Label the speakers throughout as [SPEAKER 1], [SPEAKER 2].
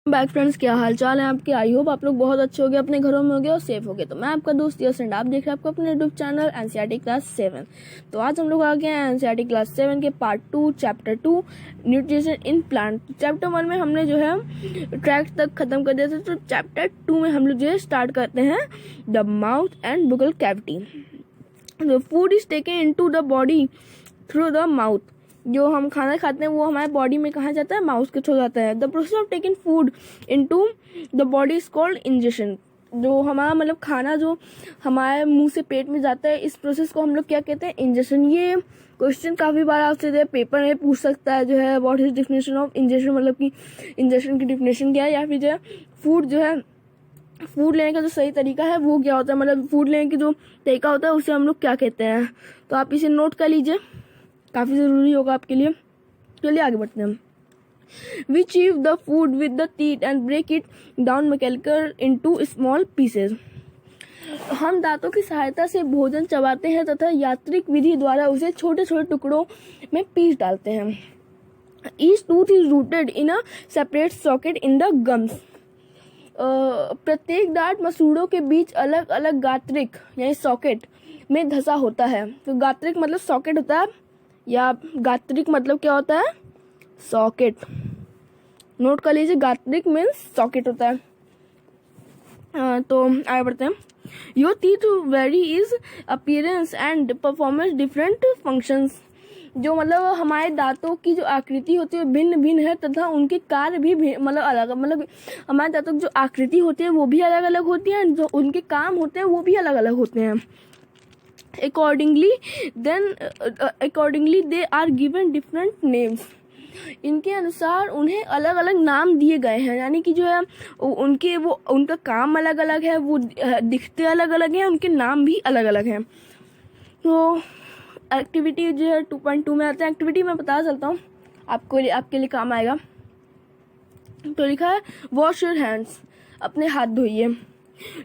[SPEAKER 1] Back friends, क्या हाल चाल है आपके। आई होप आप लोग बहुत अच्छे हो गए, अपने घरों में हो गए और सेफ हो गए। तो मैं आपका दोस्त यश एंड आप देख रहे हैं आपको अपने यूट्यूब चैनल एनसीईआरटी क्लास 7। तो आज हम लोग आ गए हैं एनसीईआरटी क्लास 7 के part 2 chapter 2 nutrition in plant. Chapter 1 में हमने जो है ट्रैक तक खत्म कर दिया था, तो चैप्टर 2 में हम लोग जो है स्टार्ट करते हैं the mouth and buccal cavity. The food is taken into the body through the mouth. जो हम खाना खाते हैं वो हमारे बॉडी में कहाँ जाता है, माउथ के थ्रू जाता है। The process of taking food into the body is called injection. जो हमारा मतलब खाना जो हमारे मुंह से पेट में जाता है, इस प्रोसेस को हम लोग क्या कहते हैं, इंजेक्शन। ये क्वेश्चन काफी बार आपसे पेपर में पूछ सकता है, जो है what is definition of injection, मतलब कि इंजेक्शन की डेफिनेशन क्या है, या फिर जो है फूड लेने का जो सही तरीका है वो क्या होता है, मतलब फूड लेने की जो तरीका होता है उसे हम लोग क्या कहते हैं। तो आप इसे नोट कर लीजिए, काफी जरूरी होगा आपके लिए। चलिए आगे बढ़ते हैं। We chew the food with the teeth and break it down mechanically into small pieces. हम दांतों की सहायता से भोजन चबाते हैं तथा यांत्रिक विधि द्वारा उसे छोटे छोटे टुकड़ों में पीस डालते हैं। Each tooth is rooted in a separate socket in the gums. प्रत्येक दांत मसूड़ों के बीच अलग अलग गात्रिक यानी सॉकेट में धसा होता है। तो गात्रिक मतलब सॉकेट होता है, या गात्रिक मतलब क्या होता है, सॉकेट। नोट कर लीजिए, गात्रिक मीन्स सॉकेट होता है। तो आगे बढ़ते हैं। Your teeth very is appearance and performance different functions. जो मतलब हमारे दांतों की जो आकृति होती है भिन्न भिन्न है तथा उनके कार्य भी मतलब अलग, मतलब हमारे दांतों की जो आकृति होती है वो भी अलग अलग होती है, जो उनके काम होते हैं वो भी अलग अलग होते हैं। Accordingly they are given different names. इनके अनुसार उन्हें अलग अलग नाम दिए गए हैं, यानी कि जो है उनका काम अलग अलग है, वो दिखते अलग अलग हैं, उनके नाम भी अलग अलग हैं। तो एक्टिविटी जो है 2.2 में आते हैं। एक्टिविटी मैं बता चलता हूँ आपके लिए काम आएगा। तो लिखा है वॉश योर हैंड्स, अपने हाथ धोइए।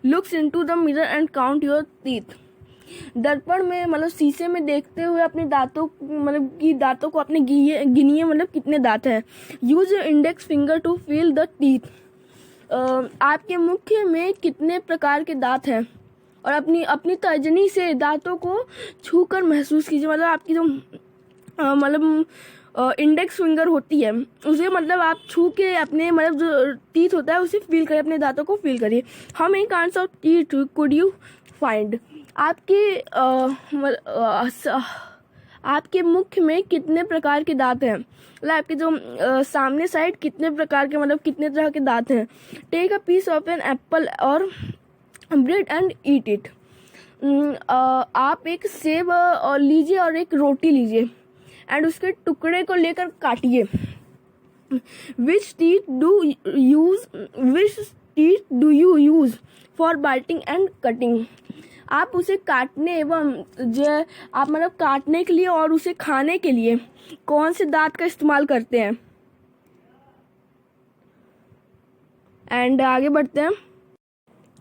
[SPEAKER 1] Looks into the mirror and count your teeth. दर्पण में मतलब शीशे में देखते हुए अपने दांतों को अपने गिनिए, मतलब कितने दांत हैं। Use your index finger to feel the teeth. आपके मुख्य में कितने प्रकार के दांत हैं, और अपनी तर्जनी से दांतों को छूकर महसूस कीजिए। मतलब आपकी जो इंडेक्स फिंगर होती है उसे मतलब आप छू के अपने मतलब जो टीथ होता है उसे फील करिए, अपने दांतों को फील करिए। How many kinds of teeth could you find. आपके मुख में कितने प्रकार के दांत हैं, मतलब आपके जो सामने साइड कितने प्रकार के, मतलब कितने तरह के दांत हैं। Take a piece of an apple और ब्रेड एंड ईट इट। आप एक सेब लीजिए और एक रोटी लीजिए एंड उसके टुकड़े को लेकर काटिए। Which teeth do you use for biting and cutting. आप उसे काटने एवं आप मतलब काटने के लिए और उसे खाने के लिए कौन से दांत का इस्तेमाल करते हैं। एंड आगे बढ़ते हैं।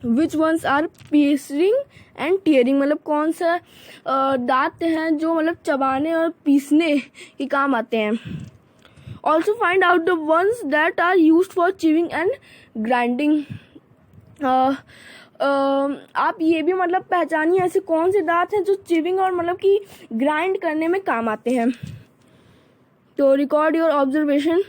[SPEAKER 1] विच वंस आर पीसिंग एंड टीयरिंग, मतलब कौन सा दांत हैं जो मतलब चबाने और पीसने के काम आते हैं। Also find out the ones that are used for chewing and grinding. आप ये भी मतलब पहचानिए ऐसे कौन से दांत हैं जो चिविंग और मतलब कि ग्राइंड करने में काम आते हैं। तो रिकॉर्ड योर ऑब्जर्वेशन।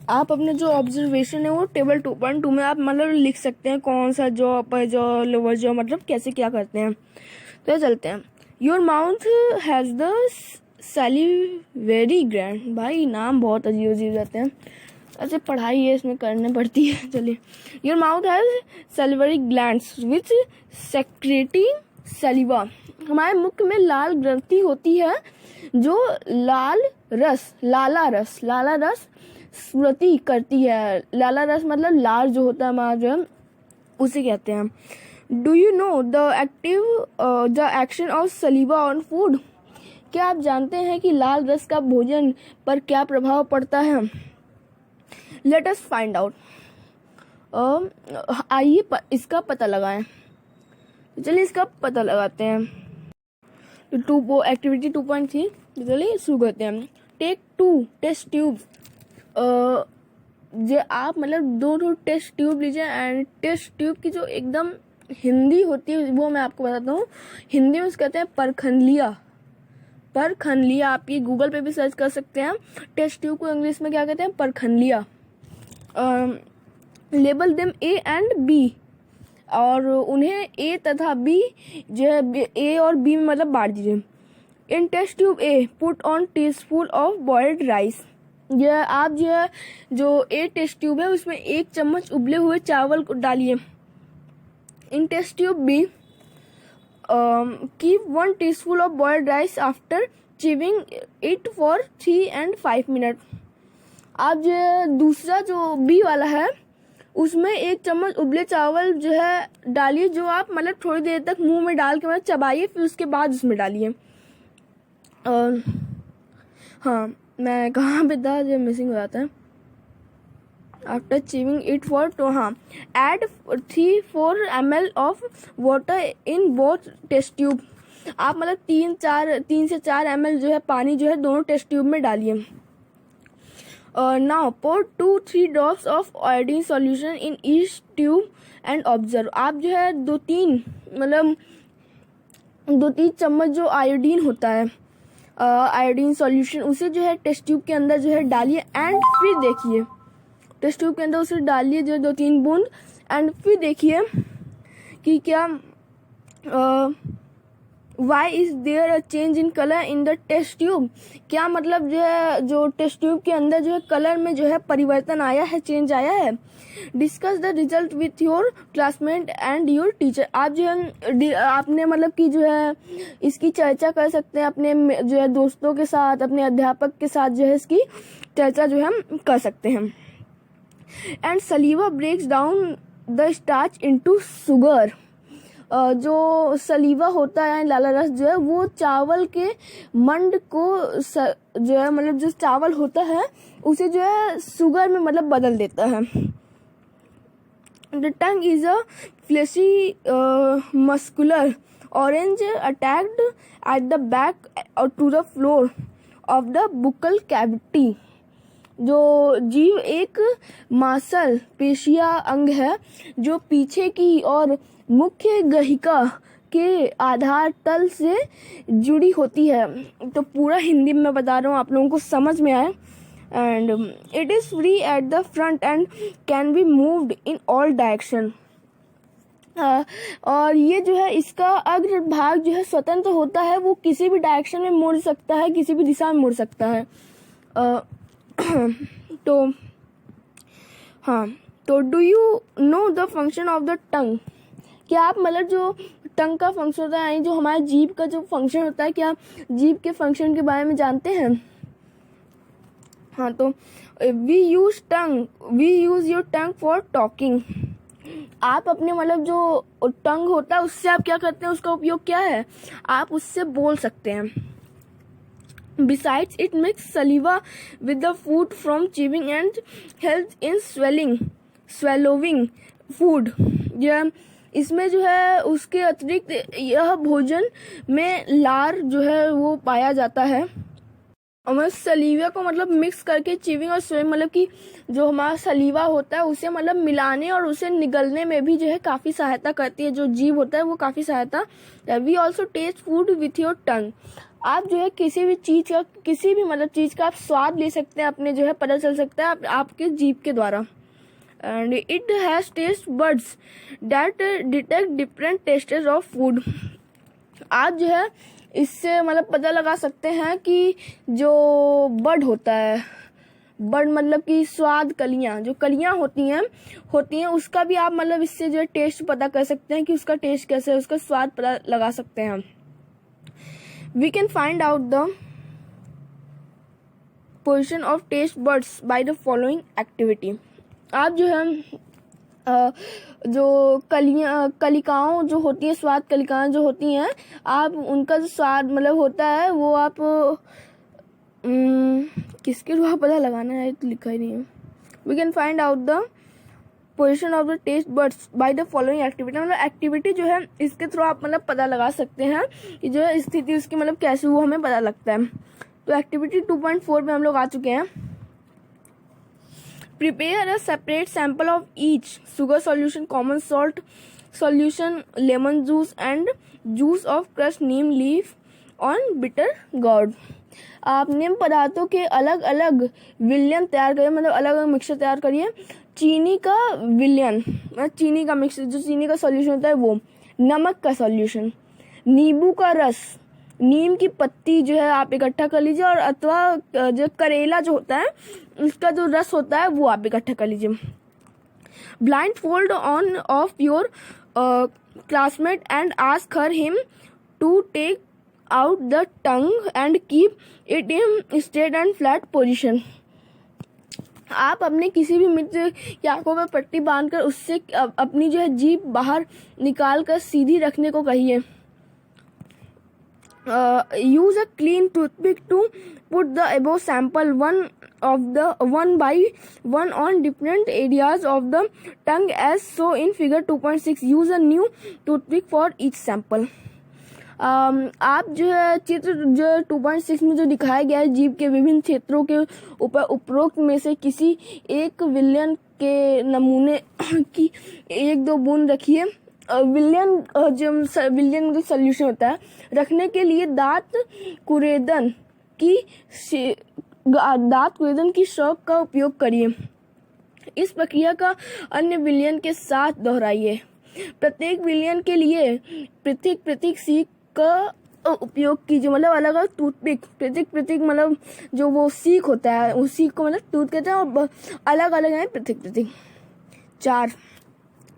[SPEAKER 1] आप अपने जो ऑब्जर्वेशन है वो टेबल 2.2 में आप मतलब लिख सकते हैं, कौन सा jaw upper jaw lower jaw मतलब कैसे क्या करते हैं। तो चलते हैं। Your mouth has the salivary gland. भाई नाम बहुत अजीब अजीब रहते हैं, ऐसे पढ़ाई है इसमें करने पड़ती है। चलिए। Your mouth has salivary glands which secreting saliva. हमारे मुख में लाल ग्रंथि होती है जो लाला रस स्मृति करती है। लाला रस मतलब लाल जो होता है हमारा जो है उसे कहते हैं। Do you know the action of सलीवा on food. क्या आप जानते हैं कि लाल रस का भोजन पर क्या प्रभाव पड़ता है। Let us find out. आइए इसका पता लगाएं। चलिए इसका पता लगाते हैं। एक्टिविटी 2.3 चलिए शुरू करते हैं। टेक 2 टेस्ट ट्यूब्स जो आप मतलब दो टेस्ट ट्यूब लीजिए, एंड टेस्ट ट्यूब की जो एकदम हिंदी होती है वो मैं आपको बताता हूँ। हिंदी में उसको कहते हैं परखनलिया। परखनलिया, आप ये गूगल पे भी सर्च कर सकते हैं। टेस्ट ट्यूब को इंग्लिश में क्या कहते हैं? परखनलिया। Label them A and B, और उन्हें ए तथा बी जो है ए और बी में मतलब बांट दीजिए। In test tube A put on teaspoon of boiled rice. यह आप जो है जो ए टेस्ट ट्यूब है उसमें 1 चम्मच उबले हुए चावल को डालिए। In test tube B keep 1 teaspoon of boiled rice after chewing it for 3 and 5 minute. आप जो दूसरा जो बी वाला है उसमें 1 चम्मच उबले चावल जो है डालिए, जो आप मतलब थोड़ी देर तक मुंह में डाल के मतलब चबाइए, फिर उसके बाद उसमें डालिए। हाँ, मैं कहाँ पे था जो मिसिंग हो जाता है। आफ्टर चीविंग इट फॉर, तो हाँ, add 3-4 ml of water in both test tube. आप मतलब 3 से 4 ml जो है पानी जो है दोनों टेस्ट ट्यूब में डालिए। Now pour 2-3 drops of iodine solution in each tube and observe. आप जो है 2-3 चम्मच जो आयोडीन होता है, आयोडीन सॉल्यूशन, उसे जो है टेस्ट ट्यूब के अंदर जो है डालिए, एंड फिर देखिए टेस्ट ट्यूब के अंदर उसे डालिए जो 2-3 बूंद, एंड फिर देखिए कि क्या why is there a change in colour in the test tube. क्या मतलब जो है जो टेस्ट ट्यूब के अंदर जो है कलर में जो है परिवर्तन आया है, चेंज आया है। Discuss the result with your classmate and your teacher. आप जो है आपने मतलब कि जो है इसकी चर्चा कर सकते हैं अपने जो है दोस्तों के साथ, अपने अध्यापक के साथ जो है इसकी चर्चा जो है हम कर सकते हैं। And saliva breaks down the starch into sugar. जो सलीवा होता है लाला रस जो है वो चावल के मंड को जो है मतलब जो चावल होता है उसे जो है शुगर में मतलब बदल देता है। The tongue is a fleshy muscular ऑरेंज अटैक्ड एट द बैक और to the floor of the buccal cavity. जो जीव एक मांसल पेशिया अंग है जो पीछे की और मुख्य गहिका के आधार तल से जुड़ी होती है। तो पूरा हिंदी में मैं बता रहा हूँ आप लोगों को समझ में आए। And it is free at the front end can be moved in all direction. और ये जो है इसका अग्र भाग जो है स्वतंत्र होता है, वो किसी भी डायरेक्शन में मुड़ सकता है, किसी भी दिशा में मुड़ सकता है। तो हाँ, तो do you know the function of the tongue. क्या आप मतलब जो टंग का फंक्शन होता है, जो हमारे जीभ का जो फंक्शन होता है, क्या आप जीभ के फंक्शन के बारे में जानते हैं? हाँ, तो we use your tongue for talking. आप अपने मतलब जो टंग होता है उससे आप क्या करते हैं, उसका उपयोग क्या है? आप उससे बोल सकते हैं। Besides, it makes saliva with the food from chewing and helps in swallowing food। यह इसमें जो है उसके अतिरिक्त यह भोजन में लार जो है वो पाया जाता है। और सलीवा को मतलब मिक्स करके चीविंग और स्वेलिंग मतलब कि जो हमारा सलीवा होता है उसे मतलब मिलाने और उसे निगलने में भी जो है काफ़ी सहायता करती है। जो जीभ होता है वो काफ़ी सहायता। We also taste food with your tongue. आप जो है किसी भी मतलब चीज़ का आप स्वाद ले सकते हैं, अपने जो है पता चल सकता है आपके जीभ के द्वारा। And it has taste buds that detect different tastes of food. आप जो है इससे मतलब पता लगा सकते हैं कि जो बर्ड होता है, बर्ड मतलब कि स्वाद कलियां, जो कलियां होती हैं उसका भी आप मतलब इससे जो है टेस्ट पता कर सकते हैं कि उसका टेस्ट कैसे है, उसका स्वाद पता लगा सकते हैं। We can find out the position of taste buds by the following activity। आप जो है जो कलिकाओं जो होती हैं, स्वाद कलिकाएं जो होती हैं, आप उनका जो स्वाद मतलब होता है वो आप किसके द्वारा पता लगाना है तो लिखा ही नहीं है। We can find out the position of the taste buds by the following activity. मतलब एक्टिविटी जो है इसके थ्रू आप मतलब पता लगा सकते हैं कि जो है स्थिति उसकी मतलब कैसे वो हमें पता लगता है। तो एक्टिविटी 2.4 में हम लोग आ चुके हैं। Prepare a separate sample of each: sugar solution, common salt solution, lemon juice and juice of crushed neem leaf on bitter gourd. आप नीम पदार्थों के अलग अलग विलयन तैयार करिए, मतलब अलग अलग मिक्सचर तैयार करिए. चीनी का विलयन, चीनी का मिक्सचर, जो चीनी का सॉल्यूशन होता है वो, नमक का सॉल्यूशन, नींबू का रस, नीम की पत्ती जो है आप इकट्ठा कर लीजिए, और अथवा जो करेला जो होता है उसका जो रस होता है वो आप इकट्ठा कर लीजिए. Blindfold on of your classmate and ask her him to take out the tongue and keep it in straight and flat position. आप अपने किसी भी मित्र की आंखों पर पट्टी बांधकर उससे अपनी जो है जीभ बाहर निकाल कर सीधी रखने को कहिए. Use a clean toothpick to put the above sample one by one on different areas of the tongue as so in figure 2.6. Use a new toothpick for each sample. आप जो है चित्र जो 2.6 में जो दिखाया गया है जीभ के विभिन्न क्षेत्रों के ऊपर उपरोक्त में से किसी एक विलयन के नमूने की 1-2 बूंद रखिए. विलयन जो सॉल्यूशन होता है रखने के लिए दांत कुरेदन की शौक का उपयोग करिए. इस प्रक्रिया का अन्य विलयन के साथ दोहराइए. प्रत्येक विलयन के लिए प्रत्येक सीख का उपयोग कीजिए, मतलब अलग अलग टूथपिक, प्रत्येक मतलब जो वो सीख होता है उस सीख को मतलब टूथ कहते हैं, और अलग अलग है प्रत्येक. 4.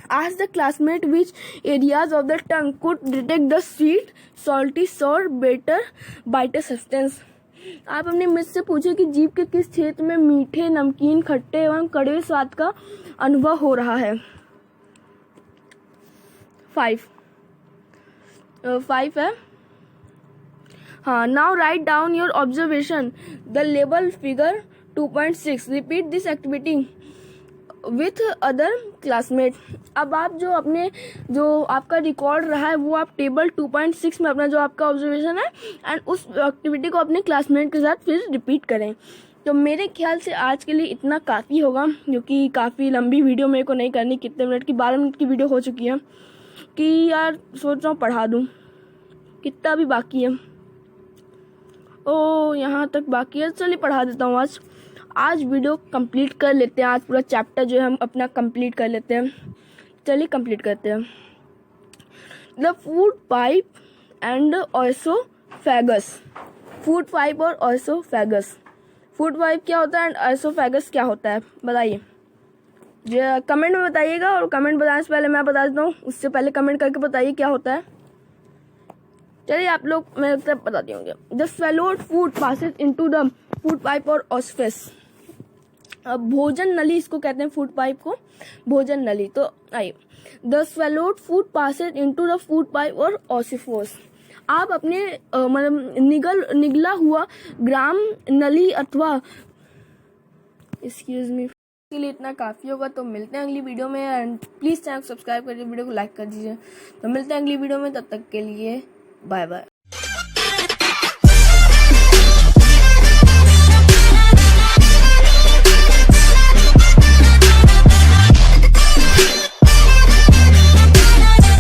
[SPEAKER 1] Ask the classmate which areas of the tongue could detect the sweet, salty, sour, bitter substance. आप अपने मित्र से पूछे कि जीभ के किस क्षेत्र में मीठे, नमकीन, खट्टे एवं कड़वे स्वाद का अनुभव हो रहा है. 5 है. हाँ, now write down your observation. The label figure 2.6. Repeat this activity with other classmate. अब आप जो अपने जो आपका रिकॉर्ड रहा है वो आप टेबल 2.6 में अपना जो आपका ऑब्जर्वेशन है एंड उस एक्टिविटी को अपने क्लासमेट के साथ फिर रिपीट करें. तो मेरे ख्याल से आज के लिए इतना काफ़ी होगा, क्योंकि काफ़ी लंबी वीडियो मेरे को नहीं करनी. कितने मिनट की, 12 मिनट की वीडियो हो चुकी है कि यार सोच रहा हूँ पढ़ा दूँ. कितना भी बाकी है, ओ यहाँ तक बाकी है. चलिए पढ़ा देता हूँ. आज वीडियो कंप्लीट कर लेते हैं. आज पूरा चैप्टर जो है हम अपना कंप्लीट कर लेते हैं. चलिए कंप्लीट करते हैं. The food pipe and oesophagus. Food pipe और ऑयसोफेगस. फूड पाइप क्या होता है एंड ऑयसोफेगस क्या होता है बताइए. कमेंट में बताइएगा, और कमेंट बताने से पहले मैं बता देता हूँ, उससे पहले कमेंट करके बताइए क्या होता है. चलिए आप लोग मेरे तरफ बताते होंगे. The swallowed food passes into the food pipe और ऑसिफस. भोजन नली इसको कहते हैं, फूड पाइप को भोजन नली. तो आइए, the swallowed food passes into the food pipe और ऑसिफोस. आप अपने मतलब निगला हुआ ग्राम नली अथवा एक्सक्यूज मी के लिए इतना काफ़ी होगा. तो मिलते हैं अगली वीडियो में, एंड प्लीज़ चैनल को सब्सक्राइब करिए, वीडियो को लाइक कर दीजिए. तो मिलते हैं अगली वीडियो में, तब तक के लिए बाय बाय.